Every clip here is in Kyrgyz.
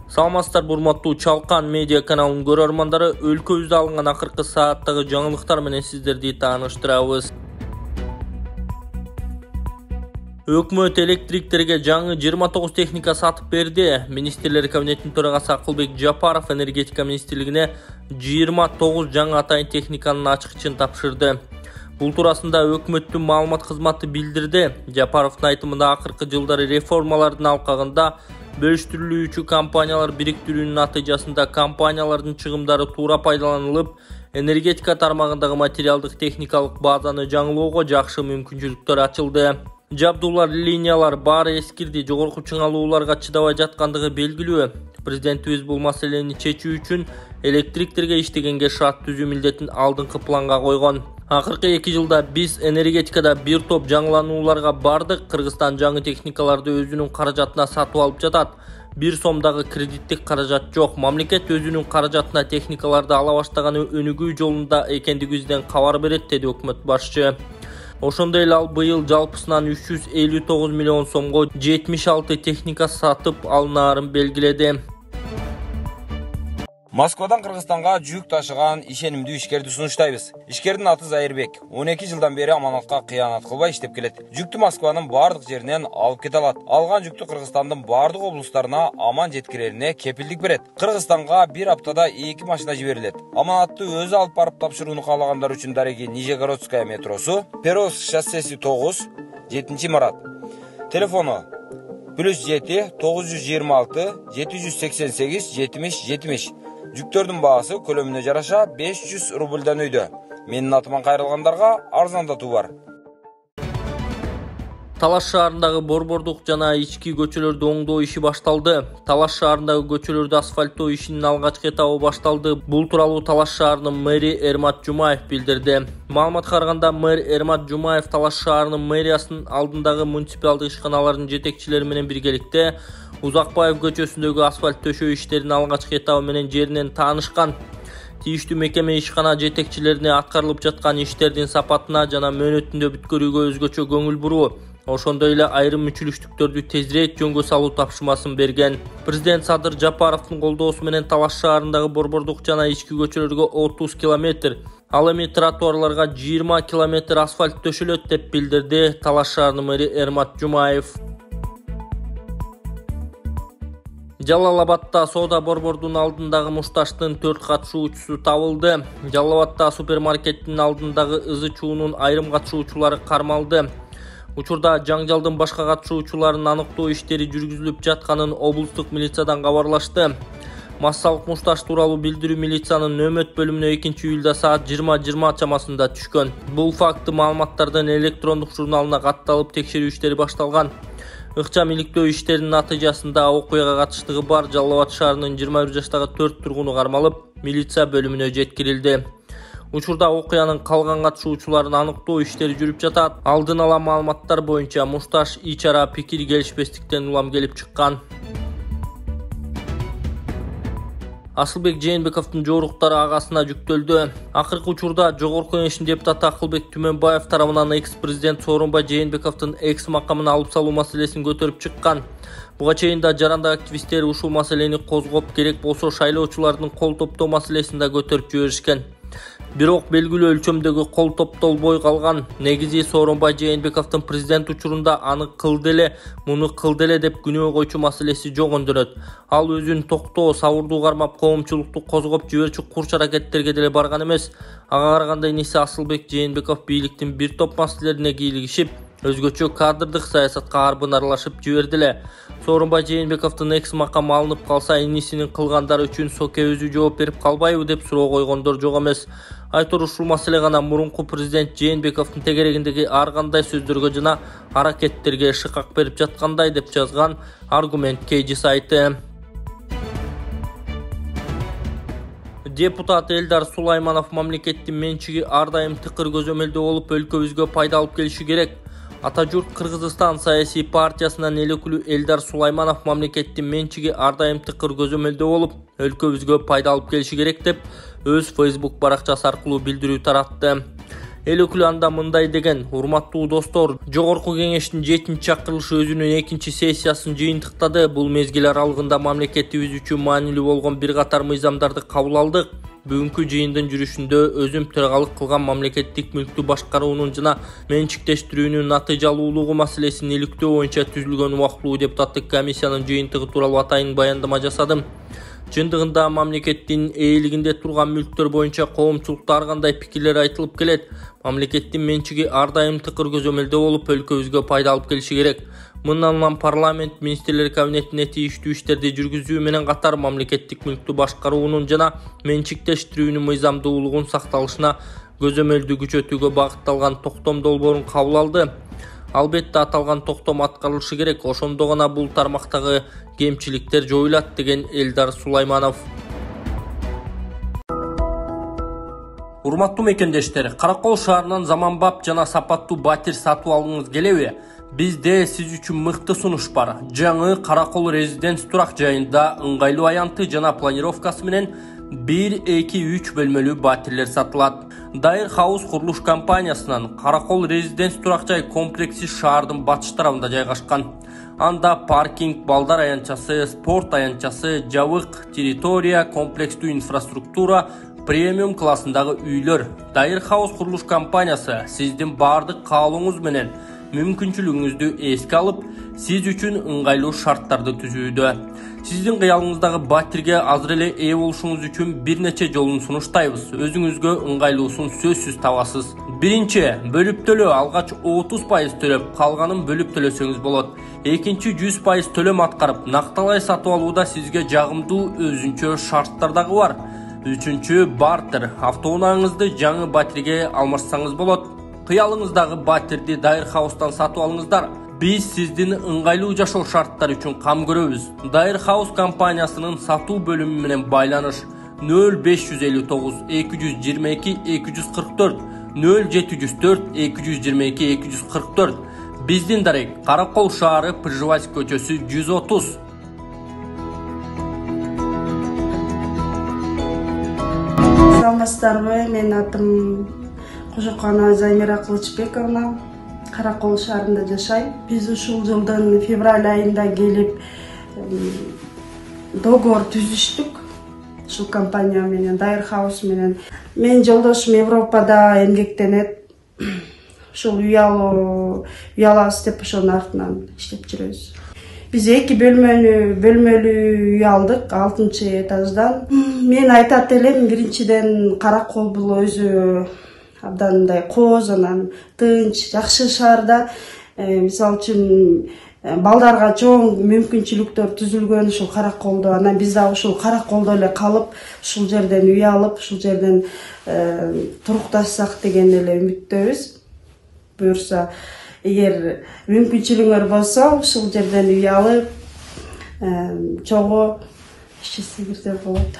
Саламатсыздар урматтуу Чалкан медиа каналынын көрөрмандары, өлкөбүздө алынган акыркы сааттагы жаңылыктар менен сиздерди тааныштырабыз. Өкмөт электриктерге жаңы 29 техника сатып берди. Министрлер кабинетинин төрагасы Акылбек Жапаров энергетика министрлигине 29 жаңы атайын техниканын ачкычын тапшырды. Бул туурасында өкмөттүн маалымат кызматы билдирди. Жапаровдун айтымында акыркы жылдары реформалардын алкагында бөлүштүрүлүүчү компаниялар бириктирүүнүн натыйжасында компаниялардын чыгымдары туура пайдаланылып, энергетика тармагындагы материалдык техникалык базаны жаңылоого жакшы мүмкүнчүлүктөр ачылды. Жабдуулар, линиялар баары эскирди, жогорку чыңалууларга чыдабай жаткандыгы белгилүү. Президентибиз бул маселени чечүү үчүн электриктерге иштегенге шарт түзүү милдетин алдыңкы планга койгон. Акыркы 2 жылда биз энергетикада бир топ жаңыланууларга бардык. Кыргызстан жаңы техникаларды өзүнүн каражатына сатып алып жатат. 1 сомдагы кредиттик каражат жок. Мамлекет өзүнүн каражатына техникаларды ала баштаганы өнүгүү жолунда экендигибизден кабар берет, деди өкмөт башчы. Ошондой эле ал быйыл жалпысынан 359 миллион сомго 76 техника сатып алынаарын белгиледи. Москвадан Кыргызстанга жүк ташыган ишенимдүү ишкерди сунуштайбыз. Ишкердин аты Зайырбек. 12 жылдан бери аманатка кыянат кылбай иштеп келет. Жүктү Москванын бардык жеринен алып кете алат. Алган жүктү Кыргызстандын бардык облустарына аман жеткирерине кепилдик берет. Кыргызстанга бир аптада 2 машина жиберилет. Аманатты өзү алып барып тапшырууну каалагандар үчүн дареги Нижегородская метросу, Перовск шоссеси 9, 7-марат. Телефону +7 926 788 70 70. Жүктөрдүн баасы көлөмүнө жараша 500 рубльдан өйдө. Менин атыман кайрылгандарга арзандатуу бар. Талаш шаарындагы борбордук жана ички көчөлөрдү оңдоо иши башталды. Талаш шаарындагы көчөлөрдү асфальттоо ишинин алгачкы этабы башталды. Бул тууралуу Талаш шаарынын мэри Эрмат Жумаев билдирди. Маалыматка караганда, мэр Эрмат Жумаев Талаш шаарынын мэриясынын алдындагы муниципалдык ишканалардын жетекчилери менен биргеликте Узакбаев көчөсүндөгү асфальт төшөө иштеринин алгачкы этабы менен жеринен таанышкан. Тийиштүү мекеме ишкана жетекчилерине аткарылып жаткан иштердин сапатына жана мөөнөтүндө бүткөрүүгө өзгөчө көңүл буруу, ошондой эле айрым мүчүлүштүктөрдү тезирээк жөнгө салуу тапшырмасын берген. Президент Садыр Жапаровдун колдоосу менен Талаш шаарындагы борбордук жана ички көчөлөргө 30 километр, ал эми тротуарларга 20 километр асфальт төшөлөт деп билдирди Талаш шаарынын мэри Эрмат Жумаев. Жалал Абадта соода борбордунун алдындагы мушташтын 4 катышуучусу табылды. Жалал Абадта супермаркеттин алдындагы ызы чуунун айрым катышуучулары кармалды. Учурда жаңжалдын башка катышуучуларын аныктоо иштери жүргүзүлүп жатканын облустук милициядан кабарлашты. Массалык мушташ тууралуу билдирүү милициянын нөөмөт бөлүмүнө 2-июлда саат 20:20 чамасында түшкөн. Бул факты маалыматтардын электрондук журналына катталып текшерүү иштери башталган. Ыкчам иликтөө иштеринин натыйжасында окуяга катыштыгы бар Жалал Абад шаарынын 21 жаштагы 4 тургуну кармалып, милиция бөлүмүнө жеткирилди. Учурда окуянын калган катышуучуларын аныктоо иштери жүрүп жатат. Алдын ала маалыматтар боюнча мушташ ич ара пикир келишпестиктен улам келип чыккан. Асылбек Жээнбековдун жоруктары агасына жүктөлдү. Акыркы учурда Жогорку Кеңештин депутаты Акылбек Түмөнбаев тарабынан экс-президент Сооронбай Жээнбековдун экс-макамын алып салуу маселесин көтөрүп чыккан. Буга чейин да жарандык активисттер ушул маселени козгоп, керек болсо шайлоочулардын кол топтоо маселесин да көтөрүп жиберишкен. Бирок белгилүү өлчөмдөгү кол топтолбой калган. Негизи Сооронбай Жээнбековдун президент учурунда аны кылды эле, муну кылды эле деп күнөө койчу маселеси жок өндүрөт. Ал өзүн токтоо, сабырдуу кармап, коомчулукту козгоп жиберчү курч аракеттерге деле барган эмес. Ага караганда иниси Асылбек Жээнбеков бийликтин бир топ маселелерине кийлигишип, өзгөчө кадрдык саясатка арбын аралашып жиберди эле. Сооронбай Жээнбековдун экс-макамы алынып калса, инисинин кылгандары үчүн Соке өзү жооп берип калбайбы деп суроо койгондор жок эмес. Айтор ушул маселе гана мурунку президент Жээнбековдун тегерегиндеги ар кандай сөздөргө жана аракеттерге шыкак берип жаткандай деп жазган Аргумент KG сайты. Депутат Элдар Сулайманов мамлекеттин менчиги ар дайым тыкыр көзөмөлдө болуп, өлкөбүзгө пайда алып келиши керек. Атажурт Кыргызстан саясий партиясынан эл өкүлү Элдар Сулайманов мамлекеттин менчиги ар дайым тыкыр көзөмөлдө болуп, өлкөбүзгө пайда алып келиши керек деп өз Facebook баракчасы аркылуу билдирүү таратты. Эл өкүлү анда мындай деген: урматтуу достор, жогорку кеңештин 7-чакырылышы өзүнүн 2-сессиясын жыйынтыктады. Бул мезгил аралыгында мамлекетибиз үчүн маанилүү болгон бир катар мыйзамдарды кабыл алдык. Бүгүнкү жыйындын жүрүшүндө өзүм төрагалык кылган мамлекеттик мүлктү башкаруунун жана менчиктештирүүнүн натыйжалуулугу маселесин иликтөө боюнча түзүлгөн убактылуу депутаттык комиссиянын жыйынтыгы тууралуу атайын баяндама жасадым. Чындыгында мамлекеттин ээлигинде турган мүлктөр боюнча коомчулукта ар кандай пикирлер айтылып келет. Мамлекеттин менчиги ар дайым тыкыр көзөмөлдө болуп, өлкөбүзгө пайда алып келиши керек. Мындан улам парламент министрлер кабинетине тийиштүү иштерди жүргүзүү менен катар мамлекеттик мүлктү башкаруунун жана менчиктештирүүнүн мыйзамдуулугун сакталышына көзөмөлдү күчөтүүгө багытталган токтом долбоорун кабыл алды. Албетте аталган токтом аткарылышы керек, ошондо гана бул тармактагы кемчиликтер жоюлат, деген Элдар Сулайманов. Урматтуу мекендештер, Каракол шаарынан заманбап жана сапаттуу батир сатып алгыңыз келеби? Бизде сиз үчүн мыкты сунуш бар. Жаңы Каракол резиденс турак жайында ыңгайлуу аянты жана планировкасы менен 1-2-3 бөлмөлүү батирлер сатылат. Дайыр Хаус курулуш компаниясынан Каракол резиденс турак жай комплекси шаардын батыш тарабында жайгашкан. Анда паркинг, балдар аянтчасы, спорт аянтчасы, жабык территория, комплекстүү инфраструктура, премиум классындагы үйлөр. Дайыр Хаус курулуш компаниясы сиздин баардык каалооңуз менен мүмкүнчүлүгүңүздү эске алып, сиз үчүн ыңгайлуу шарттарды түзүүдө. Сиздин кыялыңыздагы батирге азыр эле ээ болушуңуз үчүн бир нече жолун сунуштайбыз. Өзүңүзгө ыңгайлуусун сөзсүз табасыз. Биринчи, бөлүп төлөө. Алгач 30% төлөп, калганын бөлүп төлөсөңүз болот. Экинчи, 100% төлөм аткарып, накталай сатып алууда сизге жагымдуу өзүнчө шарттар дагы бар. Үчүнчү, бартер. Автоунааңызды жаңы батирге алмашсаңыз болот. Кыялыңыздагы батирди Дайыр Хаустан сатып алыңыздар. Биз сиздин ыңгайлуу жашоо шарттары үчүн кам көрөбүз. Дайыр Хаус компаниясынын сатуу бөлүмү менен байланыш 0559 222 244 0704 222 244. Биздин дарек Каракол шаары, Пржевальск көчөсү 130. Саламатсыздарбы? Менин атым Кожокана Замира Кылычбековна. Каракол шаарында жашайм. Биз ушул жылдын февраль айында келип договор түзүштүк. Ушул компания менен, Дайыр Хаус менен. Менин жолдошум Европада эмгектенет. Ушул үй алабыз деп ошонун артынан иштеп жүрөбүз. Биз 2 бөлмөлүү үй алдык 6-этаждан. Мен айтат элем, биринчиден Каракол бул өзү абдан мындай кооз, анан тынч, жакшы шаарда. Мисалы үчүн балдарга чоң мүмкүнчүлүктөр түзүлгөн ушул Караколдо. Анан биз да ушул Караколдо эле калып, ушул жерден үй алып, ушул жерден турукташсак деген эле үмүттөбүз. Буюрса, эгер мүмкүнчүлүгүңөр болсо, ушул жерден үй алып, чогуу иш жасасаңыздар болот.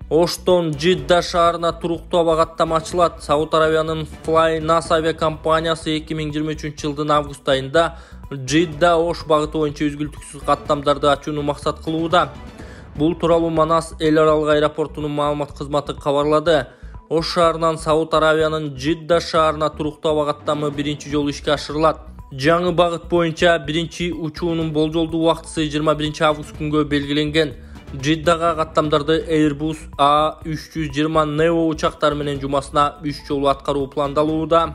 Оштон Жидда шаарына туруктуу абагаттама ачылат. Сауд Арабиянын Flynas авиакомпаниясы 2023 жылдын август айында Жидда Ош багыты боюнча үзгүлтүксүз каттамдарды ачууну максат кылууда. Бул тууралуу Манас эл аралык аэропортунун маалымат кызматы кабарлады. Ош шаарынан Сауд Арабиянын Жидда шаарына туруктуу абагаттамы биринчи жолу ишке ашырылат. Жаңы багыт боюнча биринчи учуунун болжолдуу убактысы 21 август күнгө белгиленген. Жиддага каттамдарды Airbus A320 Neo учактары менен жумасына 3 жолу аткаруу пландалууда.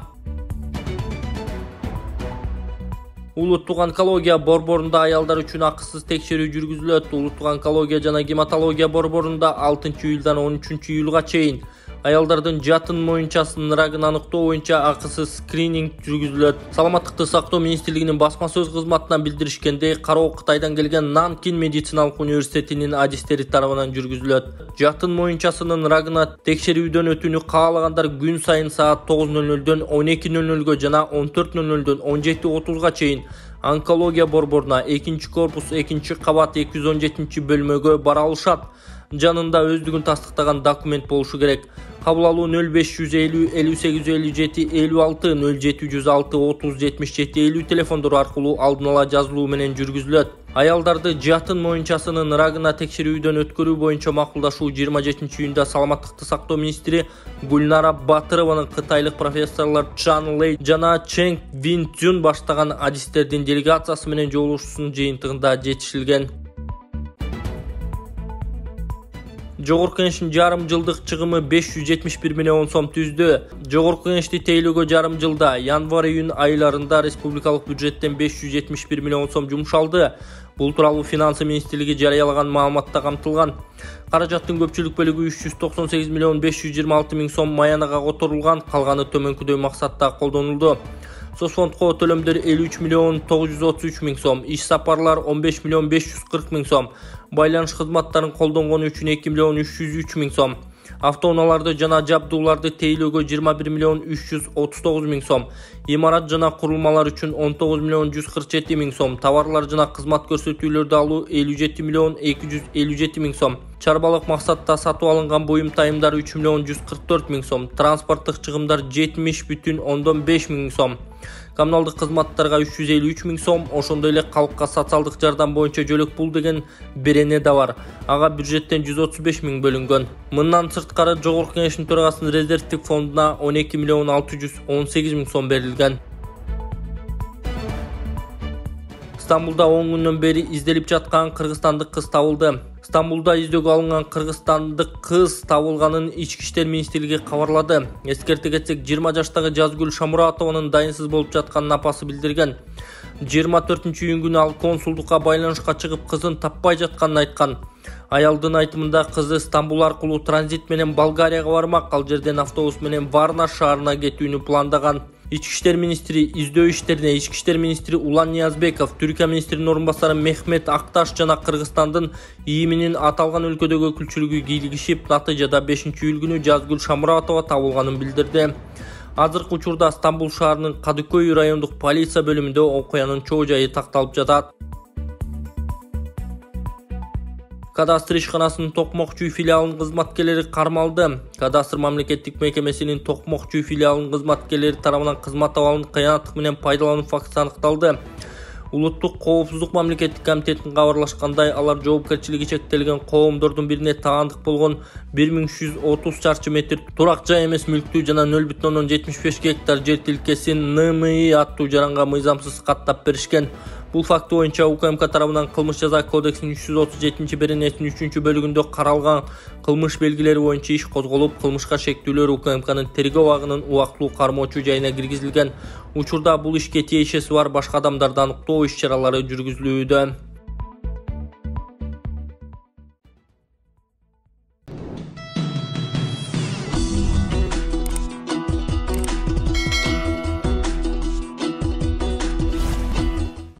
Улуттук онкология борборунда аялдар үчүн акысыз текшерүү жүргүзүлөт. Улуттук онкология жана гематология борборунда 6-июлдан 13-июлга чейин аялдардын жатын моюнчасынын рагын аныктоо боюнча акысыз скрининг жүргүзүлөт. Саламаттыкты сактоо министрлигинин басма сөз кызматынан билдиришкендей, кароо Кытайдан келген Нанкин медициналык университетинин адистери тарабынан жүргүзүлөт. Жатын моюнчасынын рагына текшерүүдөн өтүүнү каалагандар күн сайын саат 9:00дөн 12:00гө жана 14:00дөн 17:30га чейин онкология борборуна 2-корпус 2-кабат 217 бөлмөгө бара алышат. Жанында өздүгүн тастыктаган документ болушу керек. Кабыл алуу 0550 5857 56 0706 30 77 50 телефондору аркылуу алдын ала жазылуу менен жүргүзүлөт. Аялдарды жатын моюнчасынын ырагына текшерүүдөн өткөрүү боюнча макулдашуу 27-июнда Саламаттыкты сактоо министри Гульнара Батырованын кытайлык профессорлор Чан Лей жана Чэнг Вин Цзюн баштаган адистердин делегациясы менен жолугушуусунун жыйынтыгында жетишилген. Жогорку Кеңештин жарым жылдык чыгымы 571 миллион сом түздү. Жогорку Кеңешти тейлөөгө жарым жылда январь-июнь айларында республикалык бюджеттен 571 миллион сом жумшалды. Бул тууралуу Финансы министрлиги жарыялаган маалыматта камтылган. Каражаттын көпчүлүк бөлүгү 398 миллион 526 миң сом маянага которулган, калганы төмөнкүдөй максатта колдонулду. Соцфондко төлөмдөр 53 миллион 933 миң сом, иш сапарлар 15 миллион 540 миң сом, байланыш кызматтарын колдонгону үчүн 2 миллион 303 миң сом, автоунааларды жана жабдууларды тейлөөгө 21 миллион 339 миң сом, имарат жана курулмалар үчүн 19 миллион 147 миң сом, товарлар жана кызмат көрсөтүүлөрдү алуу 57 миллион 257 миң сом, чарбалык максатта сатып алынган буюм тайымдар 3 миллион 144 миң сом, транспорттук чыгымдар 70,5 миң сом, коммуналдык кызматтарга 353 миң сом, ошондой эле калкка социалдык жардам боюнча жөлөк пул деген берене да бар. Ага бюджеттен 135 миң бөлүнгөн. Мындан сырткары Жогорку Кеңештин төрагасынын резервдик фондуна 12 миллион 618 миң сом берилген. Стамбулда 10 күндөн бери изделип жаткан кыргызстандык кыз табылды. Стамбулда издөөгө алынган кыргызстандык кыз табылганын Ички иштер министрлиги кабарлады. Эскерте кетсек, 20 жаштагы Жазгүл Шамуратованын дайынсыз болуп жатканын апасы билдирген. 24-июнь күнү ал консулдукка байланышка чыгып кызын таппай жатканын айткан. Аялдын айтымында кызы Стамбул аркылуу транзит менен Болгарияга бармак, ал жерден автобус менен Варна шаарына кетүүнү пландаган. Ички иштер министри издөө иштерине Ички иштер министри Улан Ниязбеков, Түркия министринин орун басары Мехмет Акташ жана Кыргызстандын ИИМинин аталган өлкөдөгү өкүлчүлүгү кийлигишип, натыйжада 5-июль күнү Жазгүл Шамуратова табылганын билдирди. Азыркы учурда Стамбул шаарынын Кадыкөй райондук полиция бөлүмүндө окуянын чоо жайы такталып жатат. Кадастр ишканасынын Токмокчу филиалынын кызматкерлери кармалды. Кадастр мамлекеттик мекемесинин Токмокчу филиалынын кызматкерлери тарабынан кызмат абалын кыянаттык менен пайдалануу фактысы аныкталды. Улуттук коопсуздук мамлекеттик комитетине кабарлашкандай, алар жоопкерчилиги чектелген коомдордун бирине таандык болгон 1330 чарчы метр турак жай эмес мүлктүү жана 0,75 гектар жер тилкесин НМИ аттуу жаранга мыйзамсыз каттап беришкен. Бул факт боюнча УКМК тарабынан кылмыш жаза кодексинин 337-беренесинин 3-бөлүгүндө каралган кылмыш белгилери боюнча иш козголуп, кылмышка шектүүлөр УКМКнын тергөө абагынын убактылуу кармоочу жайына киргизилген. Учурда бул ишке тиешеси бар башка адамдарды аныктоо иш-чаралары жүргүзүлүүдө.